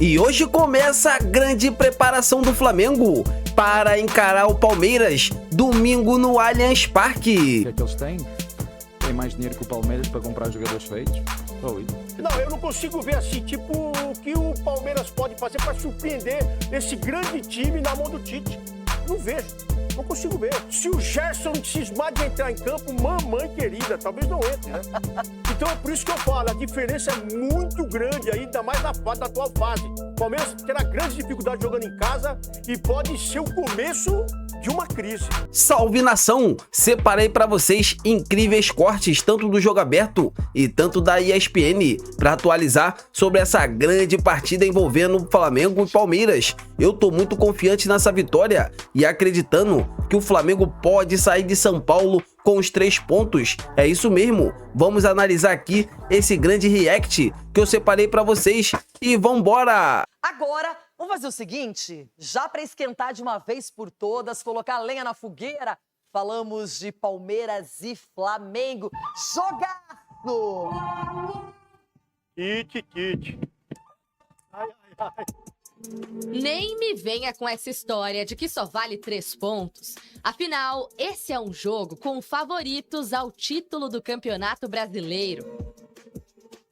E hoje começa a grande preparação do Flamengo para encarar o Palmeiras domingo no Allianz Parque. O que é que eles têm? Tem mais dinheiro que o Palmeiras para comprar jogadores feitos? Só isso. Não, eu não consigo ver assim, tipo, o que o Palmeiras pode fazer para surpreender esse grande time na mão do Tite. Não vejo, não consigo ver. Se o Gerson cismar de entrar em campo, mamãe querida, talvez não entre, né? Então é por isso que eu falo, a diferença é muito grande, ainda mais na atual fase. O Palmeiras terá grandes dificuldades jogando em casa e pode ser o começo de uma crise. Salve nação! Separei para vocês incríveis cortes tanto do Jogo Aberto e tanto da ESPN para atualizar sobre essa grande partida envolvendo Flamengo e Palmeiras. Eu tô muito confiante nessa vitória e acreditando que o Flamengo pode sair de São Paulo com os 3 pontos. É isso mesmo, vamos analisar aqui esse grande react que eu separei para vocês e vambora! Agora, vamos fazer o seguinte, já para esquentar de uma vez por todas, colocar lenha na fogueira, falamos de Palmeiras e Flamengo. Jogaço! Tite. Ai. Nem me venha com essa história de que só vale 3 pontos. Afinal, esse é um jogo com favoritos ao título do Campeonato Brasileiro.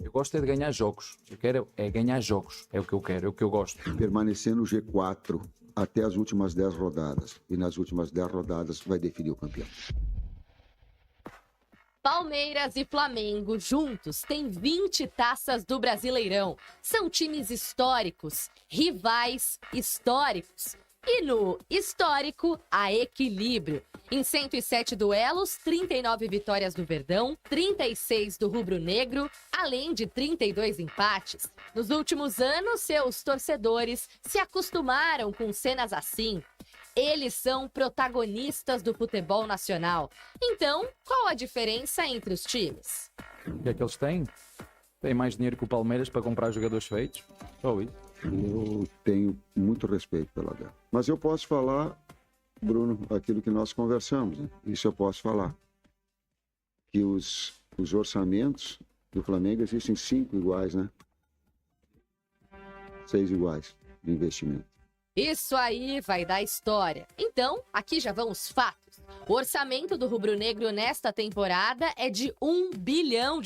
Eu gosto é de ganhar jogos. Eu quero é ganhar jogos. É o que eu quero, é o que eu gosto. Permanecer no G4 até as últimas 10 rodadas. E nas últimas 10 rodadas vai definir o campeão. Palmeiras e Flamengo juntos têm 20 taças do Brasileirão. São times históricos, rivais históricos. E no histórico, há equilíbrio. Em 107 duelos, 39 vitórias do Verdão, 36 do Rubro Negro, além de 32 empates. Nos últimos anos, seus torcedores se acostumaram com cenas assim. Eles são protagonistas do futebol nacional. Então, qual a diferença entre os times? O que é que eles têm? Tem mais dinheiro que o Palmeiras para comprar jogadores feitos? Só isso. Eu tenho muito respeito pela Bel. Mas eu posso falar, Bruno, aquilo que nós conversamos. Né? Isso eu posso falar. Que os orçamentos do Flamengo existem 5 iguais, né? 6 iguais de investimento. Isso aí vai dar história. Então, aqui já vão os fatos. O orçamento do Rubro Negro nesta temporada é de R$1 bilhão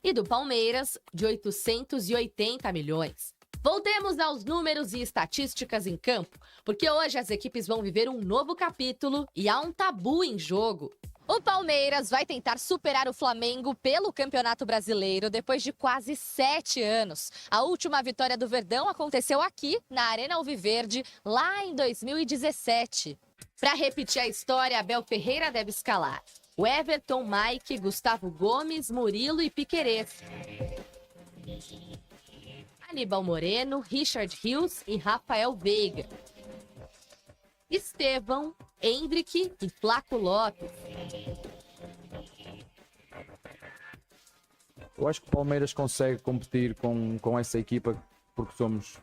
e do Palmeiras de 880 milhões. Voltemos aos números e estatísticas em campo, porque hoje as equipes vão viver um novo capítulo e há um tabu em jogo. O Palmeiras vai tentar superar o Flamengo pelo Campeonato Brasileiro depois de quase 7 anos. A última vitória do Verdão aconteceu aqui, na Arena Alviverde, lá em 2017. Para repetir a história, Abel Ferreira deve escalar o Everton, Mike, Gustavo Gomes, Murilo e Piquerez. Aníbal Moreno, Richard Rios e Rafael Veiga. Estevão, Endrick e Flaco Lopes. Eu acho que o Palmeiras consegue competir com essa equipa porque somos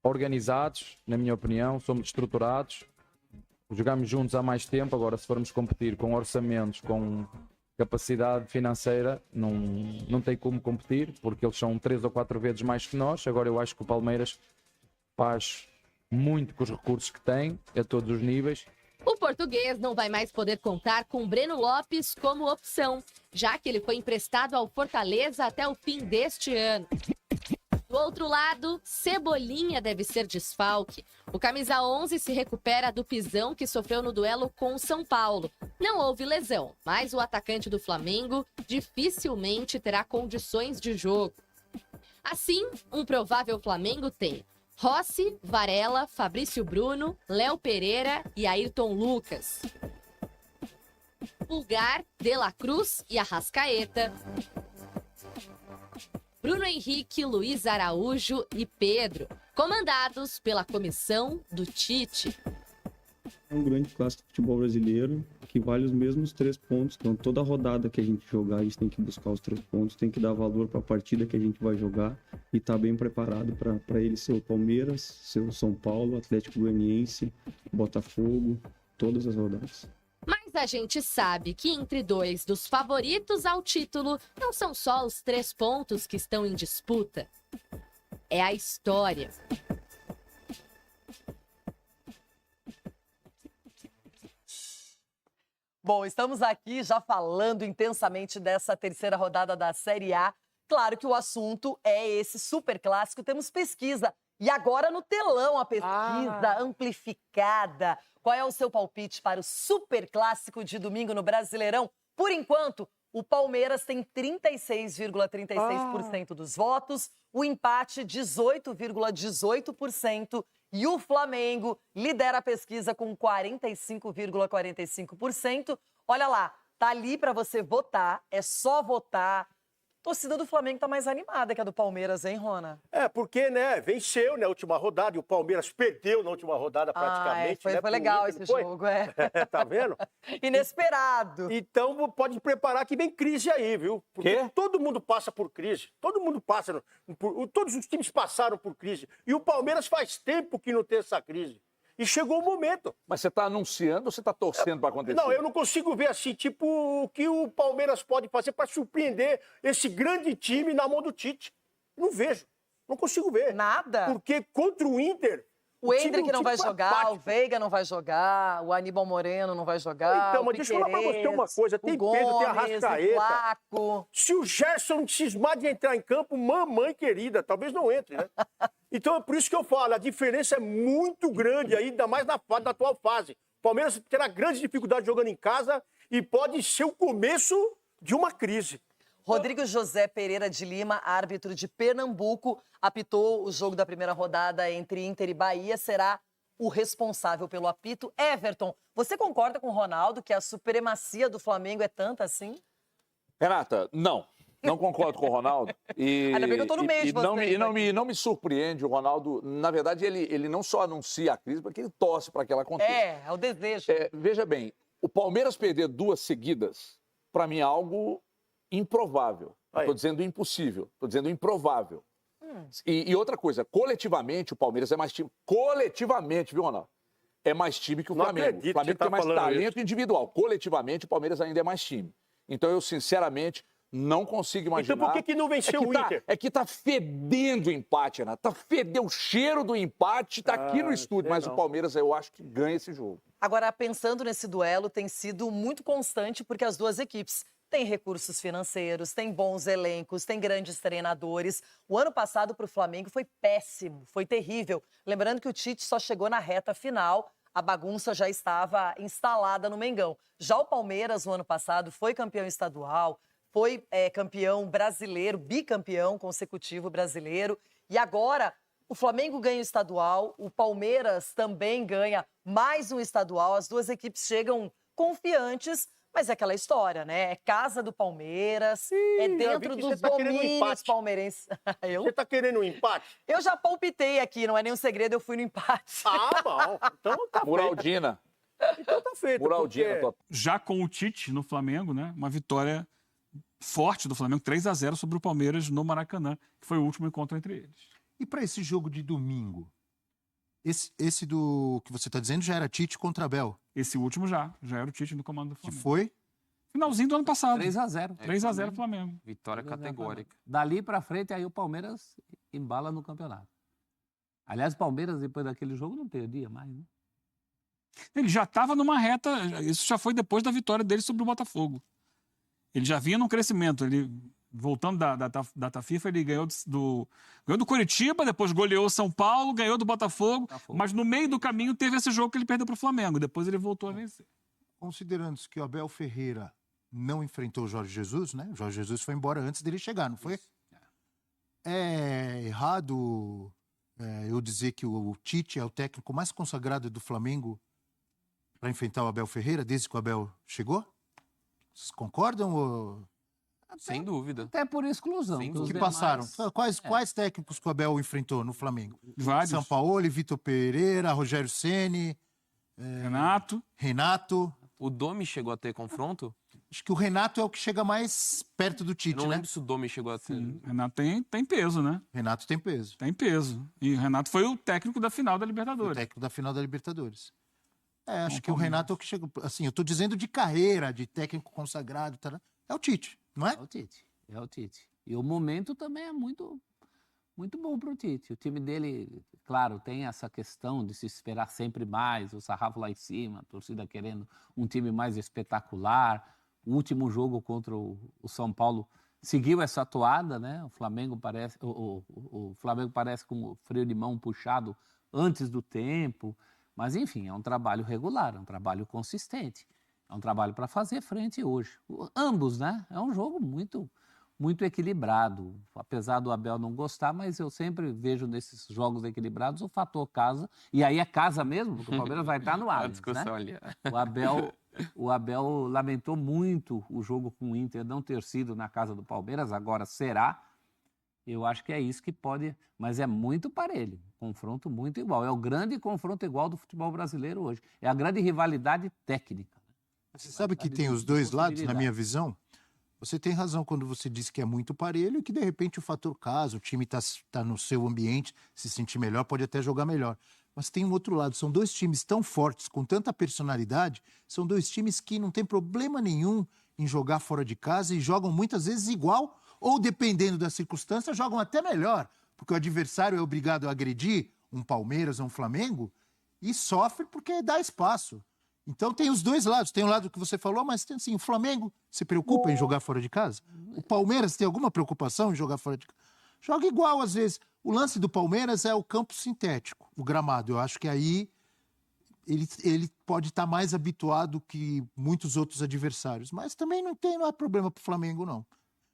organizados, na minha opinião, somos estruturados, jogamos juntos há mais tempo. Agora, se formos competir com orçamentos, com capacidade financeira, não tem como competir, porque eles são 3 ou 4 vezes mais que nós. Agora, eu acho que o Palmeiras faz muito com os recursos que tem, a todos os níveis. O português não vai mais poder contar com Breno Lopes como opção, já que ele foi emprestado ao Fortaleza até o fim deste ano. Do outro lado, Cebolinha deve ser desfalque. O camisa 11 se recupera do pisão que sofreu no duelo com o São Paulo. Não houve lesão, mas o atacante do Flamengo dificilmente terá condições de jogo. Assim, um provável Flamengo tem Rossi, Varela, Fabrício Bruno, Léo Pereira e Ayrton Lucas. Pulgar, De La Cruz e Arrascaeta. Bruno Henrique, Luiz Araújo e Pedro, comandados pela comissão do Tite. É um grande clássico do futebol brasileiro que vale os mesmos 3 pontos. Então, toda rodada que a gente jogar, a gente tem que buscar os 3 pontos, tem que dar valor para a partida que a gente vai jogar e estar bem preparado para ele ser o Palmeiras, ser o São Paulo, Atlético Goianiense, Botafogo, todas as rodadas. Mas a gente sabe que entre 2 dos favoritos ao título, não são só os 3 pontos que estão em disputa. é a história. Bom, estamos aqui já falando intensamente dessa terceira rodada da Série A. Claro que o assunto é esse superclássico. Temos pesquisa. E agora no telão a pesquisa amplificada. Qual é o seu palpite para o superclássico de domingo no Brasileirão? Por enquanto, o Palmeiras tem 36,36% dos votos, o empate 18,18% e o Flamengo lidera a pesquisa com 45,45%. Olha lá, tá ali para você votar, é só votar. A torcida do Flamengo tá mais animada que a do Palmeiras, hein, Rona? É, porque, né, venceu na última rodada e o Palmeiras perdeu na última rodada praticamente. Foi, né, foi pro legal Inter, esse não foi? jogo, é. Tá vendo? Inesperado. Então pode preparar que vem crise aí, viu? Porque todo mundo passa por crise. Todo mundo passa. Todos os times passaram por crise. E o Palmeiras faz tempo que não tem essa crise. E chegou o momento. Mas você está anunciando ou você está torcendo para acontecer? Não, eu não consigo ver assim, tipo, o que o Palmeiras pode fazer para surpreender esse grande time na mão do Tite. Não vejo. Não consigo ver. Nada. Porque contra o Inter. O Hendrick time não vai foi jogar, apático. o Veiga não vai jogar, o Aníbal Moreno não vai jogar. Então, o mas deixa eu falar pra você uma coisa. Tem o Gomes, Pedro, tem o Arrascaeta. Flaco. Se o Gerson cismar de entrar em campo, mamãe querida, talvez não entre, né? Então é por isso que eu falo, a diferença é muito grande, ainda mais na atual fase. O Palmeiras terá grande dificuldade jogando em casa e pode ser o começo de uma crise. Rodrigo José Pereira de Lima, árbitro de Pernambuco, apitou o jogo da primeira rodada entre Inter e Bahia, será o responsável pelo apito. Everton, você concorda com o Ronaldo que a supremacia do Flamengo é tanta assim? Renata, não. Não concordo com o Ronaldo. Ainda bem que eu tô no meio de vocês não me surpreende o Ronaldo. Na verdade, ele não só anuncia a crise, porque ele torce para que ela aconteça. É o desejo. Veja bem, o Palmeiras perder 2 seguidas, para mim, é algo improvável. Estou dizendo impossível, estou dizendo improvável. E outra coisa, coletivamente, o Palmeiras é mais time. Coletivamente, viu, Ronaldo? É mais time que o Flamengo. O Flamengo tem mais talento individual. Coletivamente, o Palmeiras ainda é mais time. Então, eu, sinceramente, não consigo imaginar. Então, por que não venceu o Inter? É que tá fedendo o empate, Renato. Tá fedendo o cheiro do empate, tá aqui no estúdio. Mas o Palmeiras, eu acho que ganha esse jogo. Agora, pensando nesse duelo, tem sido muito constante porque as duas equipes têm recursos financeiros, têm bons elencos, têm grandes treinadores. O ano passado para o Flamengo foi péssimo, foi terrível. Lembrando que o Tite só chegou na reta final, a bagunça já estava instalada no Mengão. Já o Palmeiras, no ano passado, foi campeão estadual, foi campeão brasileiro, bicampeão consecutivo brasileiro. E agora o Flamengo ganha o estadual, o Palmeiras também ganha mais um estadual. As duas equipes chegam confiantes, mas é aquela história, né? É casa do Palmeiras, é dentro dos domínios palmeirenses. Você tá querendo um empate? Eu já palpitei aqui, não é nenhum segredo, eu fui no empate. Ah, bom. Então tá Muraldina. feito. Então tá feito. Muraldina. porque- Já com o Tite no Flamengo, né? Uma vitória forte do Flamengo, 3-0 sobre o Palmeiras no Maracanã, que foi o último encontro entre eles. E para esse jogo de domingo? Esse do que você está dizendo já era Tite contra Abel, Esse último já era o Tite no comando do que Flamengo. foi Finalzinho do ano passado. 3-0. 3-0 Flamengo. Vitória categórica. Dali pra frente, aí o Palmeiras embala no campeonato. Aliás, o Palmeiras, depois daquele jogo, não perdia mais, né? Ele já estava numa reta, isso já foi depois da vitória dele sobre o Botafogo. Ele já vinha num crescimento, ele voltando da data FIFA, ele ganhou do Coritiba, depois goleou o São Paulo, ganhou do Botafogo, mas no meio do caminho teve esse jogo que ele perdeu para o Flamengo, depois ele voltou a vencer. Considerando que o Abel Ferreira não enfrentou o Jorge Jesus, né? O Jorge Jesus foi embora antes dele chegar, não foi? É errado eu dizer que o Tite é o técnico mais consagrado do Flamengo para enfrentar o Abel Ferreira desde que o Abel chegou? Vocês concordam? Ou... Sem dúvida. Até por exclusão. Sem Que dúvida. passaram? Quais técnicos que o Abel enfrentou no Flamengo? Vários. Sampaoli, Vitor Pereira, Rogério Ceni, Renato. O Domi chegou a ter confronto? Acho que o Renato é o que chega mais perto do Eu Tite, não né? lembro se o Domi chegou a ter. Sim, Renato tem peso, né? Renato tem peso. Tem peso. E o Renato foi o técnico da final da O Libertadores. técnico da final da Libertadores. Acho que o Renato é o que chega. Assim, eu tô dizendo de carreira, de técnico consagrado, tá? É o Tite, não é? É o Tite. É o Tite. E o momento também é muito muito bom para o Tite. O time dele, claro, tem essa questão de se esperar sempre mais, o sarrafo lá em cima, a torcida querendo um time mais espetacular. O último jogo contra o São Paulo seguiu essa toada, né? O Flamengo parece com o freio de mão puxado antes do tempo. Mas, enfim, é um trabalho regular, é um trabalho consistente. É um trabalho para fazer frente hoje. Ambos, né? É um jogo muito equilibrado. Apesar do Abel não gostar, mas eu sempre vejo nesses jogos equilibrados o fator casa. E aí é casa mesmo, porque o Palmeiras vai estar no Allianz, né? ali. O Abel lamentou muito o jogo com o Inter não ter sido na casa do Palmeiras, agora será. Eu acho que é isso que pode... Mas é muito parelho, confronto muito igual. É o grande confronto igual do futebol brasileiro hoje. É a grande rivalidade técnica. Você sabe que tem os dois lados, na minha visão? Você tem razão quando você diz que é muito parelho e que, de repente, o fator casa, o time tá no seu ambiente, se sentir melhor, pode até jogar melhor. Mas tem um outro lado, são dois times tão fortes, com tanta personalidade, são dois times que não tem problema nenhum em jogar fora de casa e jogam muitas vezes igual ou, dependendo da circunstância, jogam até melhor, porque o adversário é obrigado a agredir um Palmeiras ou um Flamengo e sofre porque dá espaço. Então tem os dois lados. Tem o lado que você falou, mas tem assim, o Flamengo se preocupa em jogar fora de casa? O Palmeiras tem alguma preocupação em jogar fora de casa? Joga igual às vezes. O lance do Palmeiras é o campo sintético, o gramado. Eu acho que aí ele pode estar mais habituado que muitos outros adversários. Mas também não é problema para o Flamengo, não.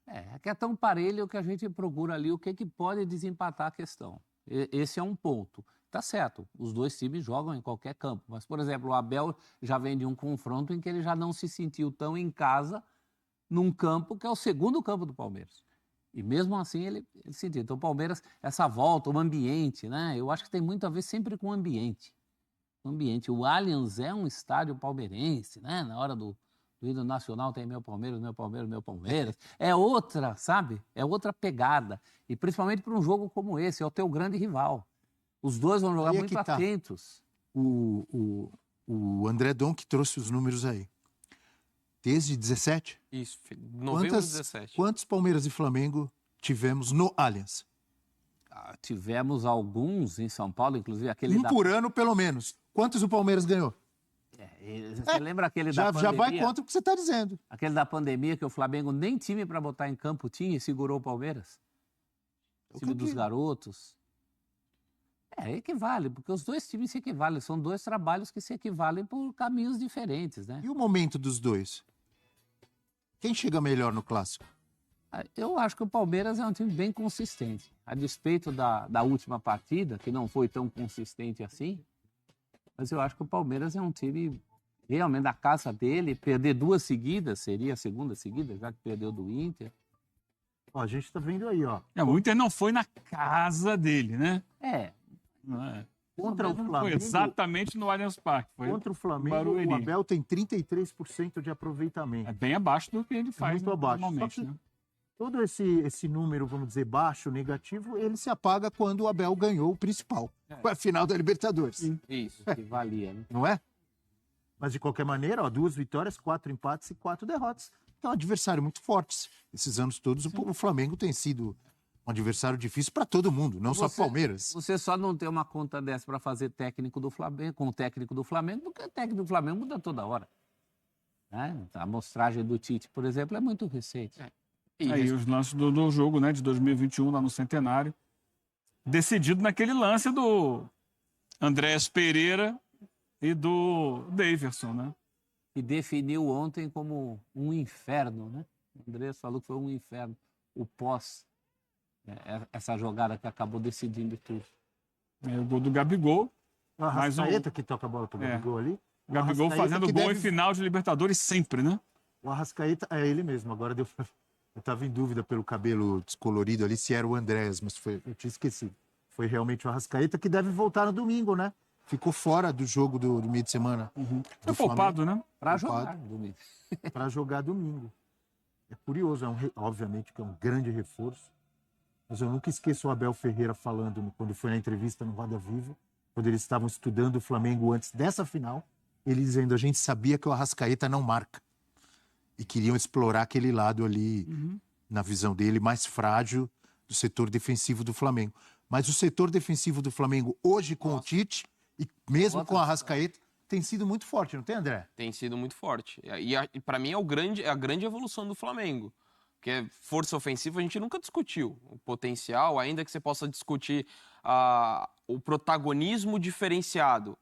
É que é tão parelho que a gente procura ali o que pode desempatar a questão. Esse é um ponto. Tá certo, os dois times jogam em qualquer campo. Mas, por exemplo, o Abel já vem de um confronto em que ele já não se sentiu tão em casa num campo que é o segundo campo do Palmeiras. E mesmo assim ele sentiu. Então o Palmeiras, essa volta, o ambiente, né? Eu acho que tem muito a ver sempre com o ambiente. O ambiente. O Allianz é um estádio palmeirense, né? Na hora do hino nacional tem meu Palmeiras, meu Palmeiras, meu Palmeiras. É outra, sabe? É outra pegada. E principalmente para um jogo como esse, é o teu grande rival. Os dois vão jogar muito atentos. O André Dom que trouxe os números aí. Desde 17? Isso, novembro de 17. Quantos Palmeiras e Flamengo tivemos no Allianz? Tivemos alguns em São Paulo, inclusive aquele por ano, pelo menos. Quantos o Palmeiras ganhou? Você lembra aquele da pandemia? Já vai contra o que você está dizendo. Aquele da pandemia que o Flamengo nem time para botar em campo tinha e segurou o Palmeiras? O time dos garotos. Equivale, porque os dois times se equivalem. São dois trabalhos que se equivalem por caminhos diferentes, né? E o momento dos dois? Quem chega melhor no Clássico? Eu acho que o Palmeiras é um time bem consistente. A despeito da última partida, que não foi tão consistente assim, mas eu acho que o Palmeiras é um time realmente da casa dele. Perder duas seguidas seria a segunda seguida, já que perdeu do Inter. Ó, a gente tá vendo aí, ó. O Inter não foi na casa dele, né? Não é. Contra o Flamengo, foi exatamente no Allianz Parque. Foi contra o Flamengo, o Abel tem 33% de aproveitamento. É bem abaixo do que ele faz muito abaixo. normalmente, né? Todo esse número, vamos dizer, baixo, negativo, ele se apaga quando o Abel ganhou o principal. Foi a final da Libertadores. Isso, que valia, né? Não é? Mas, de qualquer maneira, ó, 2 vitórias, 4 empates e 4 derrotas. É um adversário muito forte. Esses anos todos, o Flamengo tem sido um adversário difícil para todo mundo, não só Palmeiras. Você só não tem uma conta dessa para fazer técnico do Flamengo, com o técnico do Flamengo, porque o técnico do Flamengo muda toda hora. Né? A amostragem do Tite, por exemplo, é muito recente. Aí os lances do jogo, né, de 2021, lá no Centenário, decidido naquele lance do Andréas Pereira e do Daverson, né? E definiu ontem como um inferno, né? O Andréas falou que foi um inferno, o pós, essa jogada que acabou decidindo tudo. O gol do Gabigol. A Arrascaeta que toca a bola pro Gabigol ali. Gabigol fazendo gol em final de Libertadores sempre, né? O Arrascaeta é ele mesmo, agora deu pra... Eu estava em dúvida pelo cabelo descolorido ali se era o Andrés, mas eu tinha esquecido. Foi realmente o Arrascaeta, que deve voltar no domingo, né? Ficou fora do jogo do meio de semana. Foi poupado, né? Para jogar domingo. Para jogar domingo. É curioso, obviamente que é um grande reforço. Mas eu nunca esqueço o Abel Ferreira falando, quando foi na entrevista no Roda Viva, quando eles estavam estudando o Flamengo antes dessa final, ele dizendo, a gente sabia que o Arrascaeta não marca. E queriam explorar aquele lado ali, na visão dele, mais frágil do setor defensivo do Flamengo. Mas o setor defensivo do Flamengo hoje com o Tite, e mesmo com a Arrascaeta, tem sido muito forte, não tem, André? Tem sido muito forte. E para mim é a grande evolução do Flamengo. Porque força ofensiva a gente nunca discutiu. O potencial, ainda que você possa discutir o protagonismo diferenciado.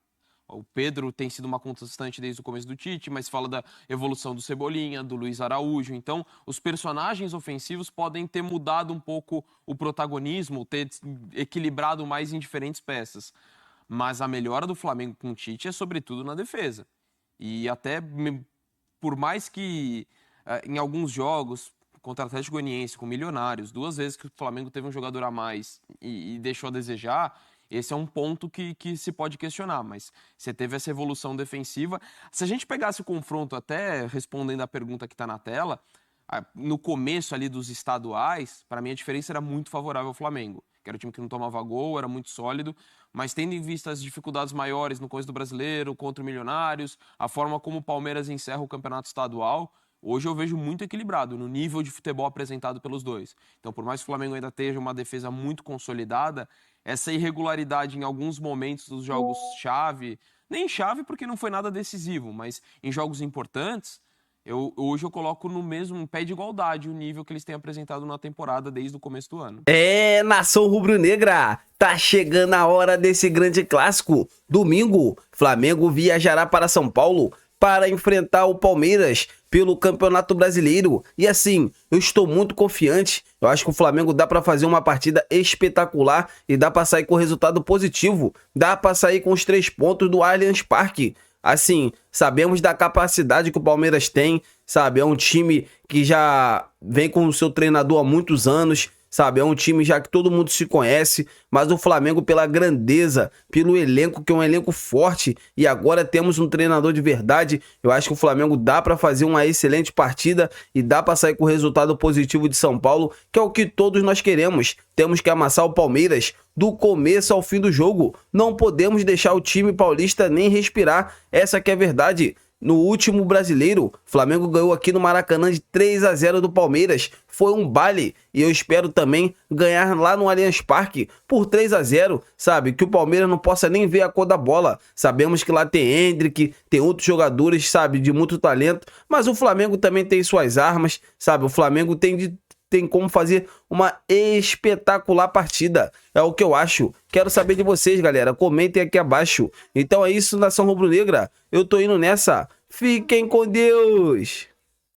O Pedro tem sido uma constante desde o começo do Tite, mas fala da evolução do Cebolinha, do Luiz Araújo. Então, os personagens ofensivos podem ter mudado um pouco o protagonismo, ter equilibrado mais em diferentes peças. Mas a melhora do Flamengo com o Tite é sobretudo na defesa. E até, por mais que em alguns jogos, contra o Atlético Goianiense, com Milionários, 2 vezes que o Flamengo teve um jogador a mais e deixou a desejar, esse é um ponto que se pode questionar, mas você teve essa evolução defensiva. Se a gente pegasse o confronto, até respondendo a pergunta que está na tela, no começo ali dos estaduais, para mim a diferença era muito favorável ao Flamengo, que era o time que não tomava gol, era muito sólido, mas tendo em vista as dificuldades maiores no começo do Brasileiro, contra o Milionários, a forma como o Palmeiras encerra o campeonato estadual, hoje eu vejo muito equilibrado no nível de futebol apresentado pelos dois. Então, por mais que o Flamengo ainda esteja uma defesa muito consolidada, essa irregularidade em alguns momentos dos jogos-chave, nem chave porque não foi nada decisivo, mas em jogos importantes, hoje eu coloco no mesmo pé de igualdade o nível que eles têm apresentado na temporada desde o começo do ano. Nação rubro-negra, tá chegando a hora desse grande clássico. Domingo, Flamengo viajará para São Paulo para enfrentar o Palmeiras pelo Campeonato Brasileiro. E assim, eu estou muito confiante. Eu acho que o Flamengo dá para fazer uma partida espetacular e dá para sair com resultado positivo. Dá para sair com os 3 pontos do Allianz Parque. Assim, sabemos da capacidade que o Palmeiras tem, sabe? É um time que já vem com o seu treinador há muitos anos, sabe? É um time já que todo mundo se conhece, mas o Flamengo, pela grandeza, pelo elenco, que é um elenco forte, e agora temos um treinador de verdade, eu acho que o Flamengo dá para fazer uma excelente partida e dá para sair com o resultado positivo de São Paulo, que é o que todos nós queremos. Temos que amassar o Palmeiras do começo ao fim do jogo. Não podemos deixar o time paulista nem respirar, essa que é a verdade. No último Brasileiro, o Flamengo ganhou aqui no Maracanã de 3-0 do Palmeiras. Foi um baile. E eu espero também ganhar lá no Allianz Parque por 3-0, sabe? Que o Palmeiras não possa nem ver a cor da bola. Sabemos que lá tem Hendrick, tem outros jogadores, sabe? De muito talento. Mas o Flamengo também tem suas armas, sabe? O Flamengo tem como fazer uma espetacular partida. É o que eu acho. Quero saber de vocês, galera. Comentem aqui abaixo. Então é isso, Nação Rubro-Negra. Eu tô indo nessa. Fiquem com Deus!